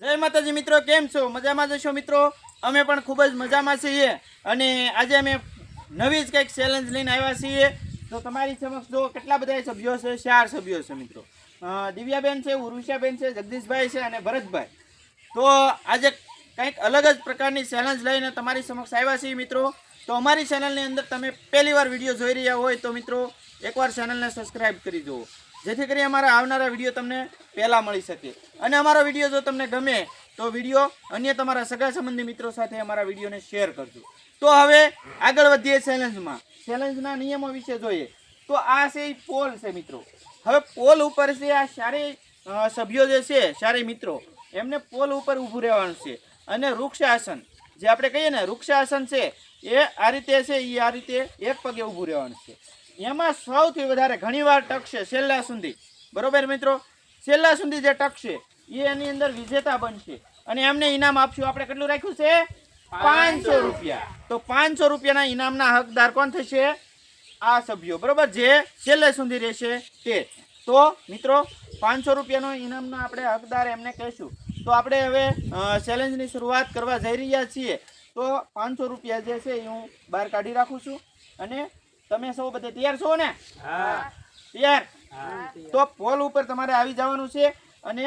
જય માતાજી મિત્રો, કેમ છો? મજામાં જશો મિત્રો? અમે પણ ખૂબ જ મજામાં છીએ અને આજે અમે નવી જ કંઈક ચેલેન્જ લઈને આવ્યા છીએ. તો તમારી સમક્ષ જો કેટલા બધા સભ્યો છે, 4 સભ્યો છે મિત્રો. દિવ્યાબેન છે, ઉર્વિશાબેન છે, જગદીશભાઈ છે અને ભરતભાઈ. તો આજે કંઈક અલગ જ પ્રકારની ચેલેન્જ લઈને તમારી સમક્ષ આવ્યા છીએ મિત્રો. તો અમારી ચેનલની અંદર તમે પહેલી વાર વિડીયો જોઈ રહ્યા હોય તો મિત્રો એકવાર ચેનલને સબસ્ક્રાઈબ કરી જુઓ, જેથી કરી અમારા આવનારા વિડીયો તમને પહેલાં મળી શકે. અને અમારો વિડીયો જો તમને ગમે તો વિડીયો અન્ય તમારા સગા સંબંધી મિત્રો સાથે અમારા વિડીયોને શેર કરજો. તો હવે આગળ વધીએ ચેલેન્જમાં. ચેલેન્જના નિયમો વિશે જોઈએ તો આ છે પોલ છે મિત્રો. હવે પોલ ઉપર છે આ સારી સભ્યો જે છે, સારી મિત્રો, એમને પોલ ઉપર ઊભું રહેવાનું છે. અને વૃક્ષાસન જે આપણે કહીએ ને વૃક્ષાસન છે એ આ રીતે છે, એ આ રીતે એક પગે ઊભું રહેવાનું છે. એમાં સૌથી વધારે ઘણીવાર ટકશે છેલ્લા સુધી, બરોબર મિત્રો. છેલ્લા સુધી જે ટકશે એ એની અંદર વિજેતા બનશે અને એમને ઇનામ આપશું. આપણે કેટલું રાખ્યું છે? 500 રૂપિયા. તો 500 રૂપિયાના ઇનામના હકદાર કોણ થશે? આ સભ્યો, બરોબર, જે છેલ્લે સુધી રહેશે તે. તો મિત્રો 500 રૂપિયાનો ઇનામના આપણે હકદાર એમને કહીશું. તો આપણે હવે ચેલેન્જની શરૂઆત કરવા જઈ રહ્યા છીએ. તો 500 રૂપિયા જે છે એ હું બહાર કાઢી રાખું છું. અને તમે સૌ બધે તૈયાર છો ને? હા, તૈયાર. તો પોલ ઉપર તમારે આવી જવાનું છે અને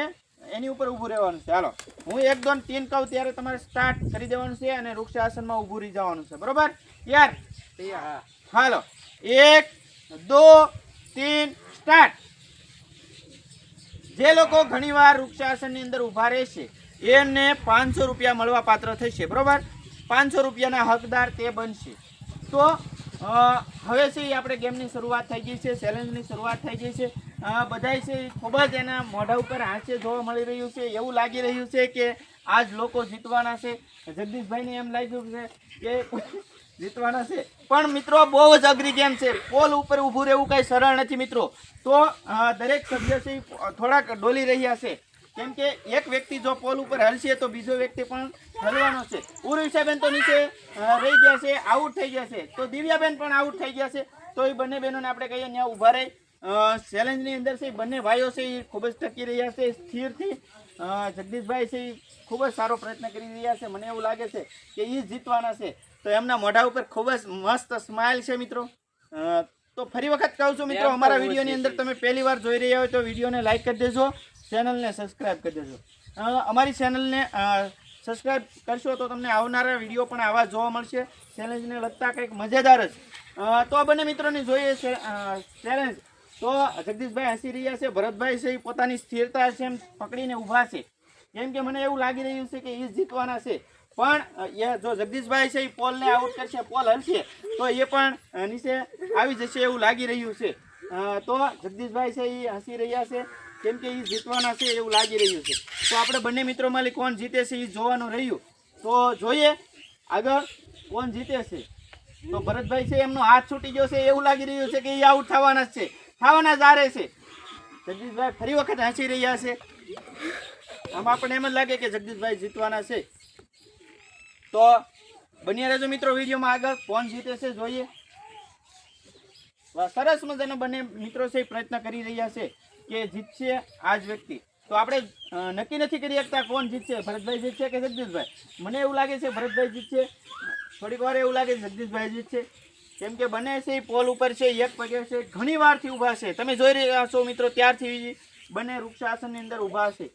એની ઉપર ઊભું રહેવાનું છે. હાલો, હું 1 2 3 કહું ત્યારે તમારે સ્ટાર્ટ કરી દેવાનું છે અને વૃક્ષાસનમાં ઊભું રહી જવાનું છે, બરોબર? તૈયાર? તૈયાર. હાલો, 1 2 3 સ્ટાર્ટ. જે લોકો ઘણીવાર વૃક્ષાસનની અંદર ઊભા રહેશે એને 500 રૂપિયા મળવા પાત્ર થશે, બરોબર? 500 રૂપિયાના હકદાર તે બનશે. તો હવે છે આપણે ગેમની શરૂઆત થઈ ગઈ છે, ચેલેન્જની શરૂઆત થઈ ગઈ છે. બધાય છે ખૂબ જ એના મોઢા ઉપર હાસ્ય જોવા મળી રહ્યું છે. એવું લાગી રહ્યું છે કે આજ લોકો જીતવાના છે. જગદીશભાઈને એમ લાગ્યું છે કે જીતવાના છે. પણ મિત્રો બહુ જ અઘરી ગેમ છે. પોલ ઉપર ઊભું રહેવું કાંઈ સરળ નથી મિત્રો. તો દરેક સભ્ય છે થોડાક ડોલી રહ્યા છે, કેમ કે એક વ્યક્તિ જો પોલ ઉપર હલશે તો બીજો વ્યક્તિ પણ હલવાનો છે. ઉર્વિશાબેન તો નીચે રહી ગયા છે, આઉટ થઈ ગયા છે. તો દિવ્યાબેન પણ આઉટ થઈ ગયા છે. તો એ બંને બહેનોને આપણે કહીએ ત્યાં ઊભા રહી ચેલેન્જની અંદર છે. બંને ભાઈઓ છે એ ખૂબ જ ટકી રહ્યા છે સ્થિરથી. જગદીશભાઈ છે એ ખૂબ જ સારો પ્રયત્ન કરી રહ્યા છે. મને એવું લાગે છે કે એ જીતવાના છે. તો એમના મોઢા ઉપર ખૂબ જ મસ્ત સ્માઇલ છે મિત્રો. તો ફરી વખત કહું છું મિત્રો, અમારા વિડીયોની અંદર તમે પહેલી વાર જોઈ રહ્યા હોય તો વિડીયોને લાઈક કરી દેજો, ચેનલને સબસ્ક્રાઈબ કરી દેજો. અમારી ચેનલને સબસ્ક્રાઈબ કરશો તો તમને આવનારા વિડીયો પણ આવા જોવા મળશે, ચેલેન્જને લગતા કંઈક મજેદાર જ. તો આ બંને મિત્રોની જોઈએ છે ચેલેન્જ. તો જગદીશભાઈ હસી રહ્યા છે, ભરતભાઈ છે એ પોતાની સ્થિરતા છે એમ પકડીને ઊભા છે, કેમ કે મને એવું લાગી રહ્યું છે કે એ જીતવાના છે. પણ એ જો જગદીશભાઈ છે એ પોલને આઉટ કરશે, પોલ હલશે તો એ પણ નીચે આવી જશે એવું લાગી રહ્યું છે. તો જગદીશભાઈ છે એ હસી રહ્યા છે કેમ કે એ જીતવાના છે એવું લાગી રહ્યું છે. તો આપણે બંને મિત્રોમાંથી કોણ જીતે છે એ જોવાનું રહ્યું. તો જોઈએ આગળ કોણ જીતે છે. તો ભરતભાઈ છે એમનો હાથ છૂટી ગયો છે એવું લાગી રહ્યું છે કે એ આઉટ થવાના જ છે, થવાના જ હારે છે. જગદીશભાઈ ફરી વખત હસી રહ્યા છે. આમાં આપણને એમ જ લાગે કે જગદીશભાઈ જીતવાના છે. તો બન્યા રહેજો મિત્રો વિડીયોમાં. આગળ કોણ જીતે છે જોઈએ. સરસ મજાના બંને મિત્રો છે પ્રયત્ન કરી રહ્યા છે કે જીતશે આ જ વ્યક્તિ. તો આપણે નક્કી નથી કરી શકતા કોણ જીતશે, ભરતભાઈ જીતશે કે જગદીશભાઈ. મને એવું લાગે છે ભરતભાઈ જીતશે, થોડીક વાર એવું લાગે છે જગદીશભાઈ જીતશે, કેમ કે બંને છે પોલ ઉપર છે, એક પગે છે, ઘણી વારથી ઊભા છે. તમે જોઈ રહ્યા છો મિત્રો, ત્યારથી બંને વૃક્ષાસનની અંદર ઊભા છે,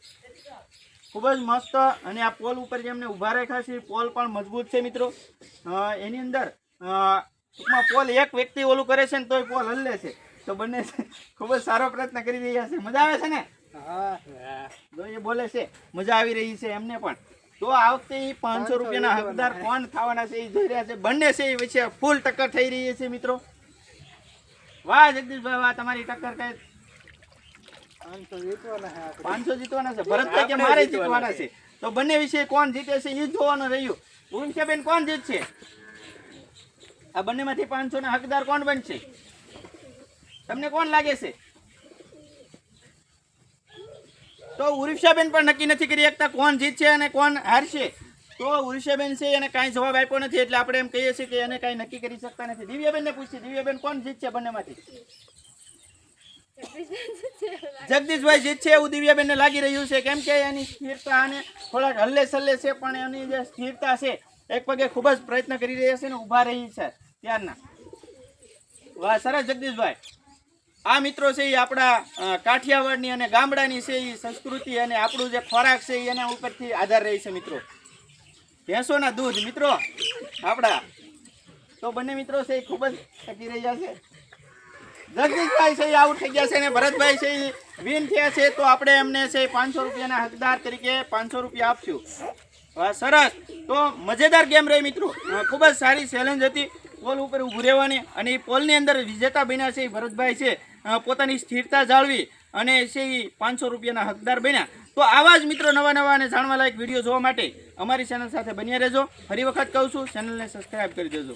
ખૂબ જ મસ્ત. અને આ પોલ ઉપર જેમને ઊભા રાખ્યા છે પોલ પણ મજબૂત છે મિત્રો. એની અંદર ટૂંકમાં પોલ એક વ્યક્તિ ઓલું કરે છે ને તોય પોલ હલ્લે છે. તો બંને ખૂબ જ સારો પ્રયત્ન કરી રહ્યા છે. મજા આવે છે ને? જો એ બોલે છે મજા આવી રહી છે એમને પણ. તો આ વખતે 500 રૂપિયાના હકદાર કોણ થવાના છે એ જોઈ રહ્યા છે. બંને છે એ વચ્ચે ફૂલ ટક્કર થઈ રહી છે મિત્રો. વાહ જગદીશભાઈ વાહ, તમારી ટક્કર કઈ 500 જીતવાના છે. ભરતભાઈ કે મારે જીતવાના છે. તો બંને વિશે કોણ જીતે છે એ જોવાનું રહ્યું. ઉર્વિશાબેન કોણ જીતશે? આ બંનેમાંથી 500 ના હકદાર કોણ બનશે? તમને કોણ લાગે છે? તો ઉર્વિશાબેન પણ નક્કી નથી કરી શકતા કોણ જીતશે અને કોણ હારશે. તો ઉર્વિશાબેન છે એને કાંઈ જવાબ આપ્યો નથી એટલે આપણે એમ કહીએ છીએ કે એને કાંઈ નક્કી કરી શકતા નથી. દિવ્યાબેનને પૂછીએ, દિવ્યાબેન કોણ જીતશે બંનેમાંથી? જગદીશભાઈ જીતશે એવું દિવ્યાબેનને લાગી રહ્યું છે, કેમ કે એની સ્થિરતા અને થોડાક હલ્લે સલ્લે છે, પણ એની જે સ્થિરતા છે એક પગે ખૂબ જ પ્રયત્ન કરી રહ્યા છે ને ઊભા રહી છે ત્યારના. વાહ, સરસ જગદીશભાઈ. આ મિત્રો છે એ આપણા કાઠિયાવાડની અને ગામડાની છે એ સંસ્કૃતિ અને આપણું જે ખોરાક છે એના ઉપરથી આધાર રહી છે મિત્રો. ભેંસોના દૂધ મિત્રો આપણા તો બંને મિત્રો છે એ ખૂબ જ થકી રહ્યા છે. જગદીશભાઈ છે એ આઉટ થઈ ગયા છે અને ભરતભાઈ છે એ વિન થયા છે, તો આપણે એમને છે 500 રૂપિયાના હકદાર તરીકે 500 રૂપિયા આપશું. વાહ, સરસ. તો મજેદાર ગેમ રહી મિત્રો, ખૂબ જ સારી ચેલેન્જ હતી પોલ ઉપર ઊભું રહેવાની, અને એ પોલની અંદર વિજેતા બન્યા છે એ ભરતભાઈ છે પોતાની સ્થિરતા જાળવી અને છે એ 500 રૂપિયાના હકદાર બન્યા. તો આવા જ મિત્રો નવા નવા અને જાણવા લાયક વિડીયો જોવા માટે અમારી ચેનલ સાથે બન્યા રહેજો. ફરી વખત કહું છું, ચેનલને સબસ્ક્રાઈબ કરી દેજો.